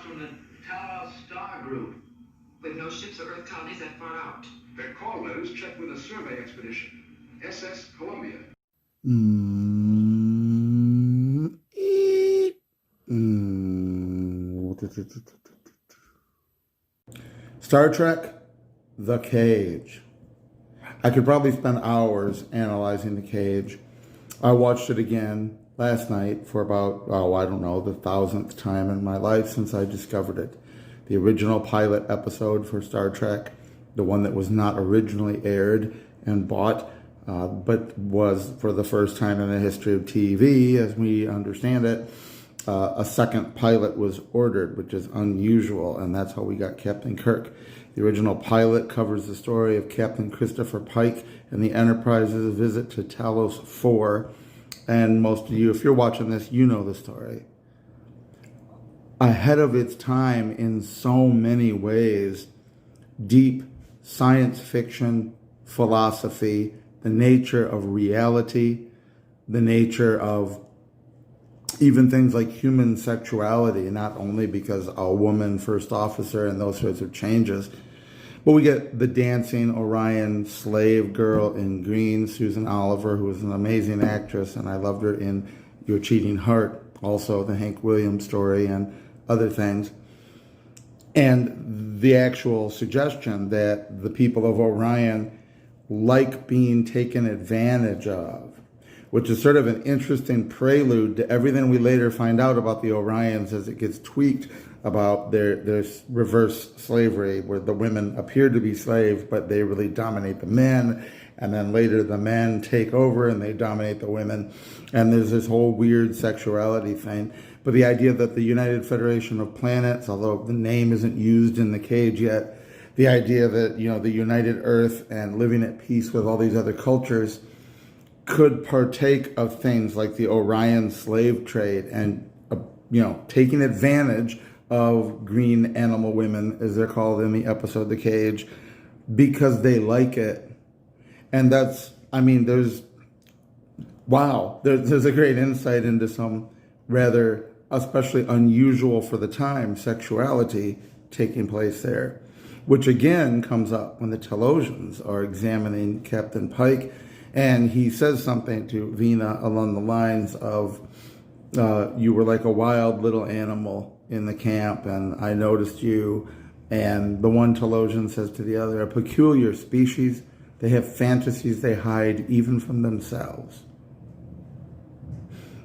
from the TOS star group. With no ships or Earth colonies that far out. Their call letters checked with a survey expedition. SS Columbia. Star Trek, The Cage. I could probably spend hours analyzing The Cage. I watched it again last night for about, the 1,000th time in my life since I discovered it. The original pilot episode for Star Trek, the one that was not originally aired and bought, but was for the first time in the history of TV, as we understand it, a second pilot was ordered, which is unusual, and that's how we got Captain Kirk. The original pilot covers the story of Captain Christopher Pike and the Enterprise's visit to Talos 4. And most of you, if you're watching this, you know the story. Ahead of its time in so many ways, deep science fiction, philosophy, the nature of reality, the nature of even things like human sexuality, not only because a woman first officer and those sorts of changes, but we get the dancing Orion slave girl in green, Susan Oliver, who is an amazing actress, and I loved her in Your Cheating Heart, also the Hank Williams story and other things. And the actual suggestion that the people of Orion like being taken advantage of, which is sort of an interesting prelude to everything we later find out about the Orions as it gets tweaked about their reverse slavery, where the women appear to be slaves, but they really dominate the men. And then later the men take over and they dominate the women. And there's this whole weird sexuality thing. But the idea that the United Federation of Planets, although the name isn't used in The Cage yet, the idea that, the United Earth and living at peace with all these other cultures could partake of things like the Orion slave trade and, taking advantage of green animal women, as they're called in the episode The Cage, because they like it. And there's a great insight into some rather, especially unusual for the time, sexuality taking place there, which again comes up when the Telosians are examining Captain Pike. And he says something to Vina along the lines of, you were like a wild little animal in the camp, and I noticed you. And the one Telosian says to the other, a peculiar species. They have fantasies they hide even from themselves.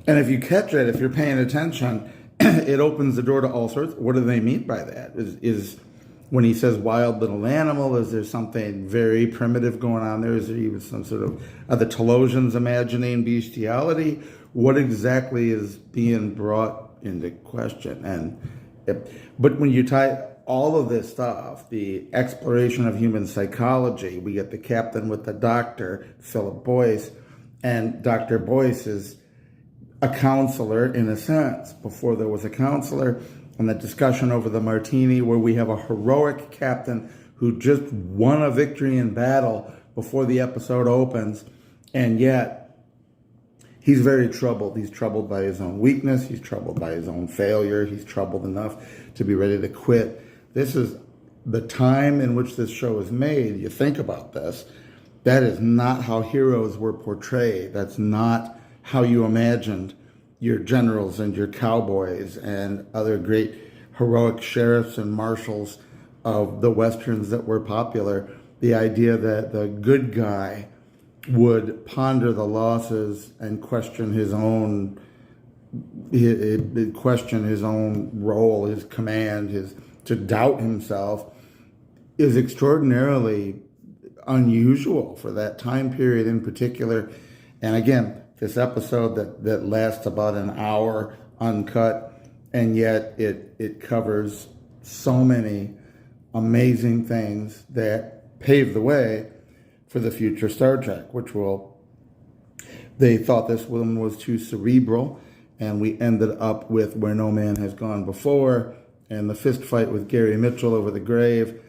And if you catch it, if you're paying attention, it opens the door to all sorts. What do they mean by that? Is when he says wild little animal, is there something very primitive going on there? Is there even some sort of, are the Telosians imagining bestiality? What exactly is being brought into question? But when you tie all of this stuff, the exploration of human psychology, we get the captain with the doctor, Philip Boyce, and Dr. Boyce is a counselor in a sense, before there was a counselor. And the discussion over the martini, where we have a heroic captain who just won a victory in battle before the episode opens, and yet he's very troubled. He's troubled by his own weakness. He's troubled by his own failure. He's troubled enough to be ready to quit. This is the time in which this show is made. You think about this. That is not how heroes were portrayed. That's not how you imagined your generals and your cowboys and other great heroic sheriffs and marshals of the Westerns that were popular. The idea that the good guy would ponder the losses and question his own role, his command, to doubt himself, is extraordinarily unusual for that time period in particular. And again, this episode that lasts about an hour uncut, and yet it covers so many amazing things that pave the way for the future Star Trek, they thought this one was too cerebral, and we ended up with Where No Man Has Gone Before, and the fist fight with Gary Mitchell over the grave.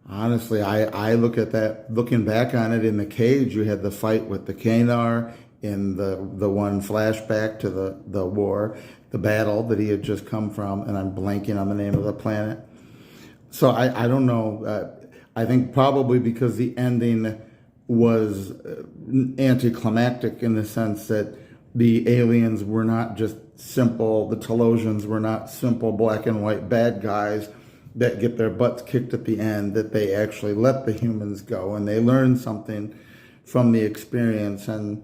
Honestly, I look at that, looking back on it in The Cage, you had the fight with the Kanar in the one flashback to the war. the battle that he had just come from, and I'm blanking on the name of the planet. So I don't know. I think probably because the ending was anticlimactic in the sense that the aliens were not just simple, the Telosians were not simple black and white bad guys that get their butts kicked at the end, that they actually let the humans go and they learn something from the experience and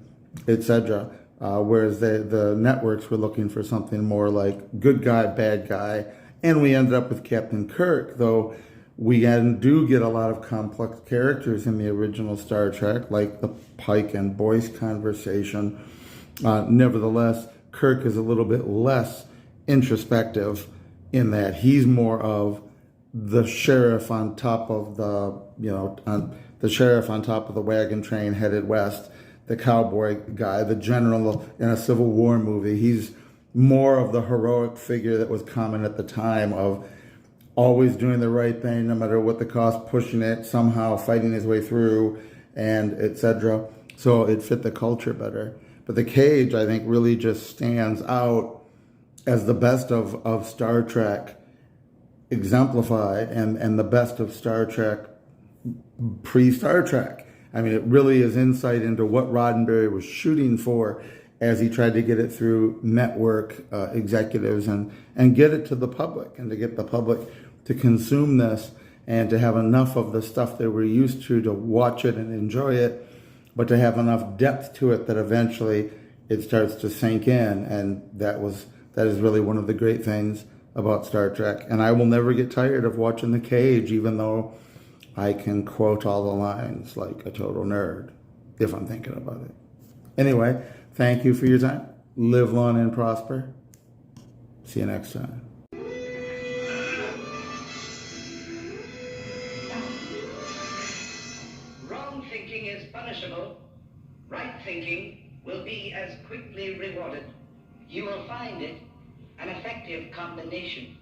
etc. Whereas the networks were looking for something more like good guy, bad guy. And we ended up with Captain Kirk, though we do get a lot of complex characters in the original Star Trek, like the Pike and Boyce conversation. Nevertheless, Kirk is a little bit less introspective in that he's more of the sheriff on top of the sheriff on top of the wagon train headed west, the cowboy guy, the general in a Civil War movie. He's more of the heroic figure that was common at the time of always doing the right thing, no matter what the cost, pushing it, somehow fighting his way through, and etc. So it fit the culture better. But the Cage, I think, really just stands out as the best of Star Trek exemplified and the best of Star Trek pre-Star Trek. I mean, it really is insight into what Roddenberry was shooting for as he tried to get it through network executives and get it to the public, and to get the public to consume this and to have enough of the stuff they were used to watch it and enjoy it, but to have enough depth to it that eventually it starts to sink in. And that is really one of the great things about Star Trek. And I will never get tired of watching The Cage, even though I can quote all the lines like a total nerd, if I'm thinking about it. Anyway, thank you for your time. Live long and prosper. See you next time. Wrong thinking is punishable. Right thinking will be as quickly rewarded. You will find it an effective combination.